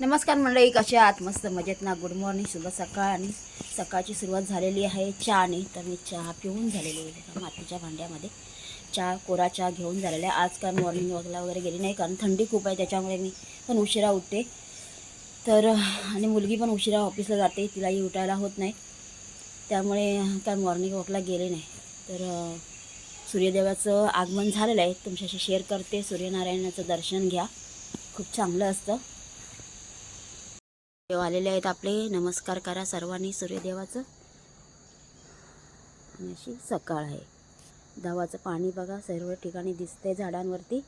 नमस्कार मंडळी, कशा आहात? मस्त मजेत ना? गुड मॉर्निंग, शुभ सकाळ. आणि सकाळची सुरुवात झालेली आहे चहाने. तर मी चहा पिऊन झालेली आहे मातीच्या भांड्यामध्ये. कोरा चहा घेऊन झालेला आहे. आज काय मॉर्निंग वॉकला वगैरे गेली नाही, कारण थंडी खूप आहे, त्याच्यामुळे मी पण उशिरा उठते. तर आणि मुलगी पण उशिरा ऑफिसला जाते, तिलाही उठायला होत नाही, त्यामुळे काय मॉर्निंग वॉकला गेले नाही. तर सूर्यदेवाचं आगमन झालेलं आहे, तुमच्याशी शेअर करते. सूर्यनारायणाचं दर्शन घ्या, खूप चांगलं असतं. देव आलेले आहेत आपले, नमस्कार करा सर्वांनी सूर्यदेवाचं. आणि अशी सकाळ आहे. धावाचं पाणी बघा सर्व ठिकाणी दिसतंय झाडांवरती.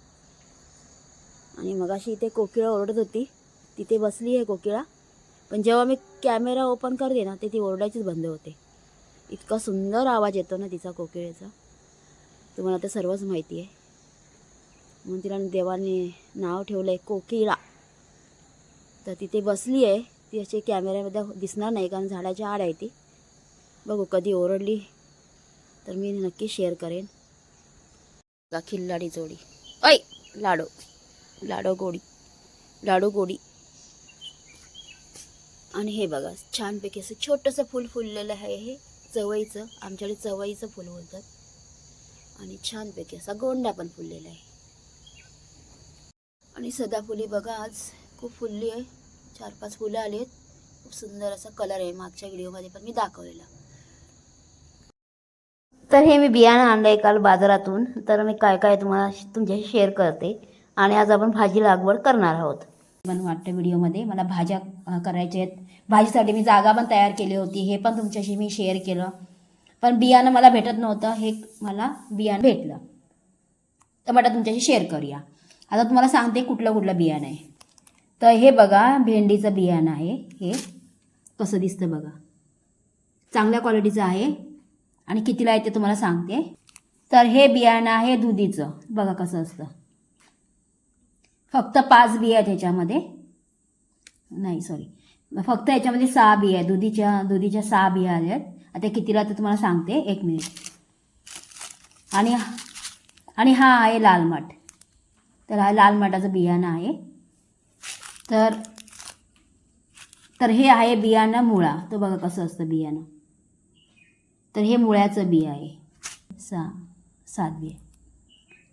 आणि मगाशी इथे कोकिळा ओरडत होती, तिथे बसली आहे कोकिळा, पण जेव्हा मी कॅमेरा ओपन करते ना ती ओरडायचीच बंद होते. इतका सुंदर आवाज येतो ना तिचा, कोकिळेचा. तुम्हाला तर सर्वच माहिती आहे, म्हणून तिला देवाने नाव ठेवलं आहे कोकिळा. तर तिथे बसली आहे ती, अशी कॅमेऱ्यामध्ये दिसणार नाही कारण झाडाची आड आहे ती. बघू कधी ओरडली तर मी नक्की शेअर करेन. बघा खिल्लाडी जोडी, ऐ लाडो लाडो गोडी, लाडो गोडी. आणि हे बघा छानपैकी असं छोटंसं फूल फुललेलं आहे, हे चवईचं, आमच्याकडे चवईचं फूल बोलतात. आणि छानपैकी असा गोंडा पण फुललेला आहे. आणि सदाफुली बघा आज खूप फुलली आहे, 4-5 फुलं आली आहेत. खूप सुंदर असा कलर आहे, मागच्या व्हिडिओमध्ये पण मी दाखवलेला. तर हे मी बियाणं आणलं आहे काल बाजारातून. तर मी काय काय तुम्हाला तुमच्याशी शेअर करते. आणि आज आपण भाजी लागवड करणार आहोत. पण वाटतं व्हिडिओमध्ये मला भाज्या करायच्या आहेत. भाजीसाठी मी जागा पण तयार केली होती, हे पण तुमच्याशी मी शेअर केलं. पण बियाणं मला भेटत नव्हतं, हे मला बियाणं भेटलं, तर म्हटलं तुमच्याशी शेअर करूया. आता तुम्हाला सांगते कुठलं कुठलं बियाणं आहे. तर हे बघा भेंडीचं बियाणं आहे, हे कसं दिसतं बघा, चांगल्या क्वालिटीचं आहे. आणि कितीला आहे ते तुम्हाला सांगते. तर हे बियाणं आहे दुधीचं, बघा कसं असतं. फक्त 5 बिया आहेत ह्याच्यामध्ये, नाही सॉरी, फक्त ह्याच्यामध्ये 6 बिया आहेत. दुधीच्या 6 बिया आहेत. आता कितीला तर तुम्हाला सांगते, 1 मिनिट. आणि हा आहे लाल माठ. तर हा लाल माठाचं बियाणं आहे. तर हे आहे बियाणं मुळा, तो बघा कसं असतं बियाणं. तर हे मुळ्याचं बी आहे, 7 बी.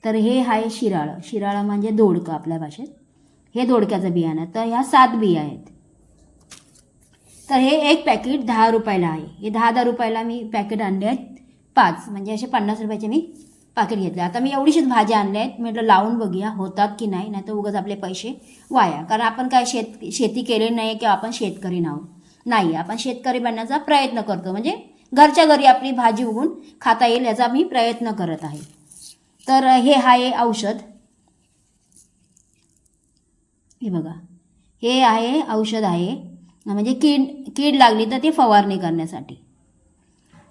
तर हे आहे शिराळं म्हणजे दोडकं आपल्या भाषेत, हे दोडक्याचं बियाणं. तर ह्या 7 बिया आहेत. तर हे एक पॅकेट 10 रुपयाला आहे. हे 10 रुपयाला मी पॅकेट आणले आहेत 5, म्हणजे असे 50 रुपयाचे मी पॅकेट घेतले. आता मी एवढीशीच भाज्या आणल्या आहेत, म्हटलं लावून बघूया होतात की नाही, नाही तर उगाच आपले पैसे वाया. कारण आपण काय शेती केली नाही किंवा आपण शेतकरी नाही, आपण शेतकरी बनण्याचा प्रयत्न करतो, म्हणजे घरच्या घरी आपली भाजी उगून खाता येईल याचा मी प्रयत्न करत आहे. तर हे आहे औषध, हे बघा, हे आहे औषध आहे, म्हणजे कीड लागली तर ती फवारणी करण्यासाठी.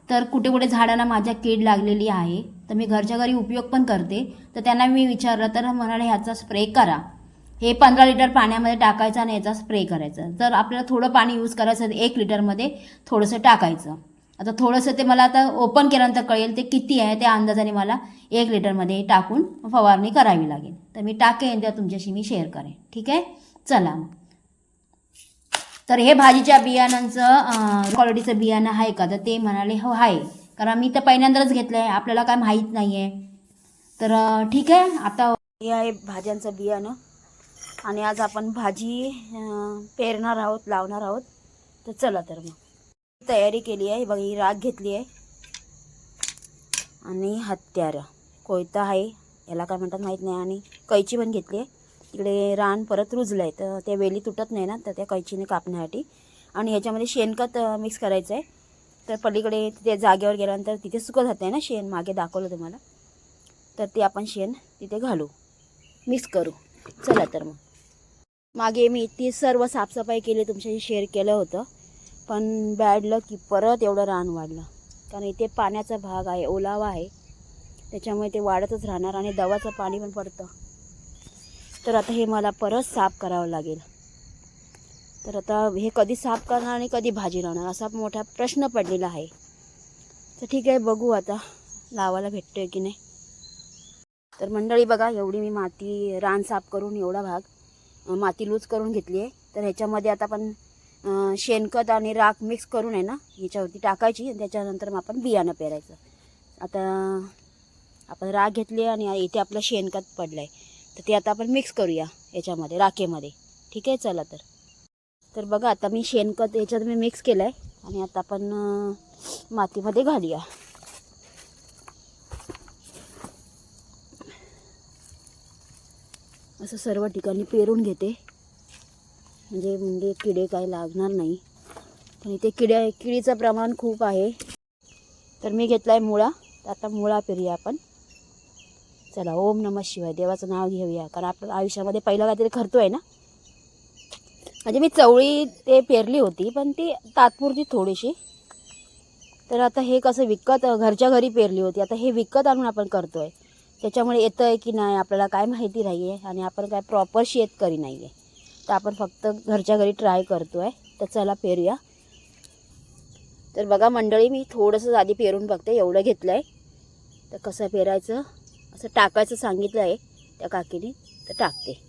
तर कुठे कुठे झाडांना माझ्या कीड लागलेली आहे, तर मी घरच्या घरी उपयोग पण करते. तर त्यांना मी विचारलं तर म्हणाले ह्याचा स्प्रे करा. हे 15 लिटर पाण्यामध्ये टाकायचं आणि याचा स्प्रे करायचा. जर आपल्याला थोडं पाणी यूज करायचं तर 1 लिटरमध्ये थोडंसं टाकायचं. आता थोडंसं ते मला आता ओपन केल्यानंतर कळेल ते किती आहे, त्या अंदाजाने मला 1 लिटरमध्ये टाकून फवारणी करावी लागेल. तर मी टाकेन त्या तुमच्याशी मी शेअर करेन, ठीक आहे. चला, तर हे भाजीच्या बियाणांचं क्वालिटीचं बियाणं आहे का, तर ते म्हणाले हो आहे, कारण मी तर पहिल्यांदाच घेतलं आहे, आपल्याला काय माहीत नाही आहे. तर ठीक आहे. आता हे आहे भाज्यांचं बियाणं, आणि आज आपण भाजी पेरणार आहोत, लावणार आहोत. तर चला, तर मग तयारी केली आहे बघा. ही राख घेतली आहे आणि हत्यार, कोयता आहे, याला काय म्हणतात माहीत नाही, आणि कैची पण घेतली आहे. इकडे रान परत रुजलं आहे, तर त्या वेली तुटत नाही ना, तर त्या कैचीने कापण्यासाठी. आणि ह्याच्यामध्ये शेणखत मिक्स करायचं आहे. तर पलीकडे तिथे जागेवर गेल्यानंतर तिथे सुकत जाते ना शेण, मागे दाखवलं तुम्हाला. तर ते आपण शेण तिथे घालू, मिक्स करू. चला, तर मग मागे मी ती सर्व साफसफाई केली, तुमच्याशी शेअर केलं होतं. पण बॅड लक की परत एवढं रान वाढलं, कारण इथे पाण्याचा भाग आहे, ओलावा आहे, त्याच्यामुळे ते वाढतच राहणार. आणि दवाचं पाणी पण पडतं. तर आता हे मला परत साफ करावं लागेल. तर आता हे कधी साफ करणार आणि कधी भाजी लावणार, असा मोठा प्रश्न पडलेला आहे. तर ठीक आहे, बघू आता लावायला भेटतोय की नाही. तर मंडळी बघा, एवढी मी रान साफ करून एवढा भाग माती लूज करून घेतली आहे. तर ह्याच्यामध्ये आता आपण शेणखत आणि राख मिक्स करून आहे ना ह्याच्यावरती टाकायची आणि त्याच्यानंतर मग आपण बियाणं पेरायचं. आता आपण राख घेतली आणि इथे आपलं शेणखत पडलं आहे, तर ते आता आपण मिक्स करूया याच्यामध्ये राखेमध्ये. ठीक आहे, चला तर बघा आता मी शेणखत याच्यात मी मिक्स केलं आहे आणि आता आपण मातीमध्ये घालूया. असं सर्व ठिकाणी पेरून घेते म्हणजे किडे काय लागणार नाही. पण इथे किडीचं प्रमाण खूप आहे. तर मी घेतला आहे मुळा, तर आता मुळा पेरूया आपण. चला, ओम नमः शिवाय, देवाचं नाव घेऊया, कारण आपल्या आयुष्यामध्ये पहिलं काहीतरी करतो आहे ना. म्हणजे मी चवळी ते पेरली होती पण ती तात्पुरती थोडीशी. तर आता हे कसं विकत घरच्या घरी पेरली होती, आता हे विकत आणून आपण करतो आहे. त्याच्यामुळे येतं आहे की नाही आपल्याला काय माहिती नाही आहे आणि आपण काय प्रॉपर शेतकरी नाही आहे. तर आपण फक्त घरच्या घरी ट्राय करतो आहे. तर चला पेरूया. तर बघा मंडळी, मी थोडंसं आधी पेरून बघते, एवढं घेतलं आहे. तर कसं पेरायचं असं टाकायचं सांगितलं आहे त्या काकीने, तर टाकते.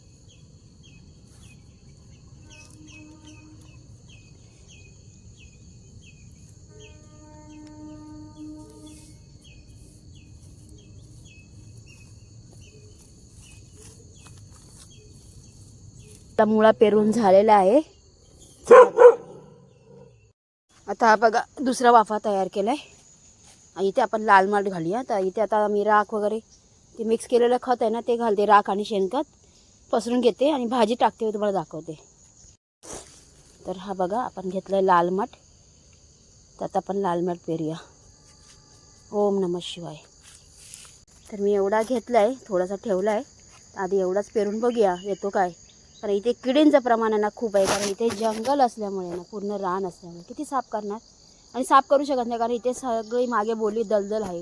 आता मुळा पेरून झालेला आहे. आता हा बघा दुसरा वाफा तयार केला आहे आणि इथे आपण लाल माठ घालूया. तर इथे आता मी राख वगैरे ते मिक्स केलेलं खत आहे ना ते घालते, राख आणि शेणखत पसरून घेते आणि भाजी टाकते, तुम्हाला दाखवते. तर हा बघा आपण घेतला आहे लाल माठ. तर आता आपण लाल माठ पेरूया. ओम नमः शिवाय. तर मी एवढा घेतला आहे, थोडासा ठेवला आहे. आधी एवढाच पेरून बघूया येतो काय. कारण इथे किडींचं प्रमाण आहे ना खूप आहे, कारण इथे जंगल असल्यामुळे ना पूर्ण रान असल्यामुळे किती साफ करणार आणि साफ करू शकत नाही, कारण इथे सगळी मागे बोलली दलदल आहे,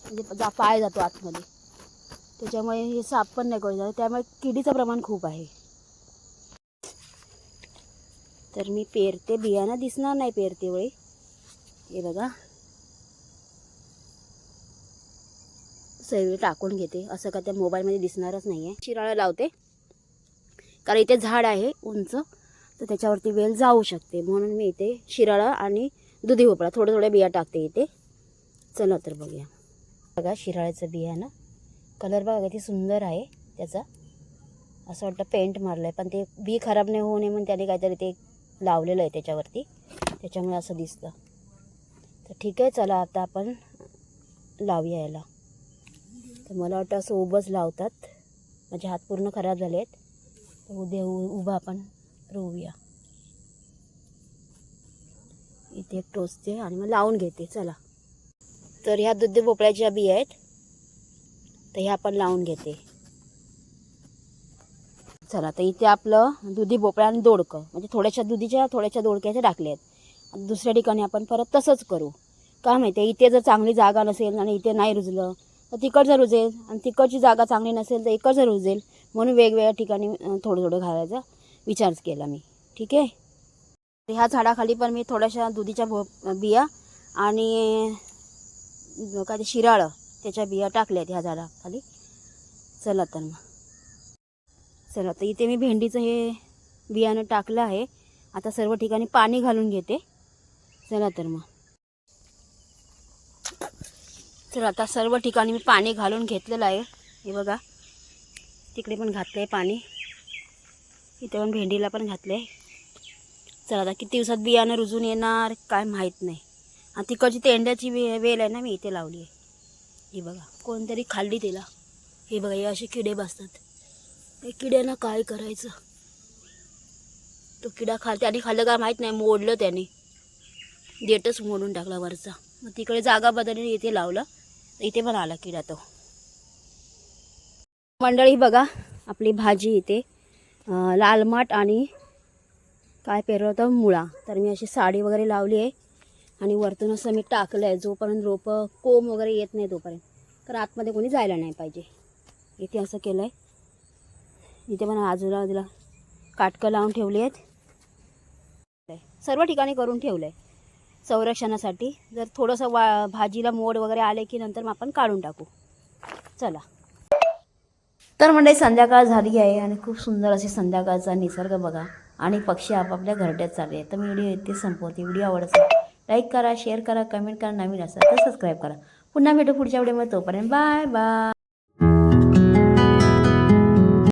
म्हणजे पाय जातो आतमध्ये. त्याच्यामुळे हे साफ पण नाही करू शकत, त्यामुळे किडीचं प्रमाण खूप आहे. तर मी पेरते, बियाणं दिसणार नाही पेरते वेळी. हे बघा सगळी टाकून घेते, असं का त्या मोबाईलमध्ये दिसणारच नाही आहे. शिराळा लावते कारण इथे झाड आहे उंच, तर त्याच्यावरती वेल जाऊ शकते, म्हणून मी इथे शिराळा आणि दुधी भोपळा थोड्या बिया टाकते इथे. चला तर बघूया. बघा शिराळ्याचं बियाणं, कलर बघा किती सुंदर आहे त्याचा. असं वाटतं पेंट मारलं आहे, पण ते बी खराब नाही होऊ नये म्हणून त्याने काहीतरी ते लावलेलं आहे त्याच्यावरती, त्याच्यामुळे असं दिसतं. तर ठीक आहे, चला आता आपण लावूया याला. तर मला वाटतं असं उभंच लावतात, माझे हात पूर्ण खराब झाले आहेत. तर उद्या उभं आपण रोवूया. इथे एक टोचते आणि मग लावून घेते. चला, तर ह्या दुधी भोपळ्याच्या बिया आहेत, तर ह्या आपण लावून घेते. चला, तर इथे आपलं दुधी भोपळा आणि दोडकं, म्हणजे थोड्याशा दुधीच्या थोड्याशा दोडक्याच्या टाकले आहेत. दुसऱ्या ठिकाणी आपण परत तसंच करू. का माहिती आहे, इथे जर चांगली जागा नसेल आणि इथे नाही रुजलं तर तिकडचं रुजेल, आणि तिकडची जागा चांगली नसेल तर इकडचं रुजेल, म्हणून वेगवेगळ्या ठिकाणी थोडं थोडं घालायचा विचार केला मी. ठीक आहे, ह्या झाडाखाली पण मी थोड्याशा दुधीच्या बिया आणि काय ते शिराळं त्याच्या बिया टाकल्या आहेत ह्या झाडाखाली. चला तर मग, चला तर इथे मी भेंडीचं हे बियाणं टाकलं आहे. आता सर्व ठिकाणी पाणी घालून घेते. चला तर मग, चला आता सर्व ठिकाणी मी पाणी घालून घेतलेलं आहे. हे बघा तिकडे पण घातलं आहे पाणी, इथे पण भेंडीला पण घातलं आहे. चला आता किती दिवसात बियाणं रुजून येणार काय माहीत नाही. आणि तिकडची तेंड्याची वेल आहे ना मी इथे लावली आहे. हे बघा कोणतरी खाल्ली तिला. हे बघा हे असे किडे बसतात, हे किड्यांना काय करायचं. तो किडा त्याने खाल्लं का माहीत नाही, मोडलं त्याने, देठच मोडून टाकला वरचा. मग तिकडे जागा बदलली, इथे लावलं, इथे पण आला किडा तो. मंडळी बघा आपली भाजी इथे लाल माठ आणि काय पेरलं होतं मुळा. तर मी अशी साडी वगैरे लावली आहे आणि वरतून असं मी टाकलं आहे, जोपर्यंत रोपं कोंब वगैरे येत नाही तोपर्यंत, तर आतमध्ये कोणी जायला नाही पाहिजे. इथे असं केलं आहे. इथे पण आजूबाजूला काटकं लावून ठेवली आहेत, सर्व ठिकाणी करून ठेवलं आहे संरक्षणासाठी. जर थोडंसं भाजीला मोड वगैरे आले की नंतर मग आपण काढून टाकू. चला तर म्हणजे संध्याकाळ झाली आहे आणि खूप सुंदर अशी संध्याकाळचा निसर्ग बघा. आणि पक्षी आपापल्या घरट्यात चालले. तर मी व्हिडिओ इथे संपवते. व्हिडिओ आवडत असेल लाईक करा, शेअर करा, कमेंट करा, नवीन असेल तर सबस्क्राईब करा. पुन्हा भेटू पुढच्या व्हिडिओमध्ये. तोपर्यंत बाय बाय.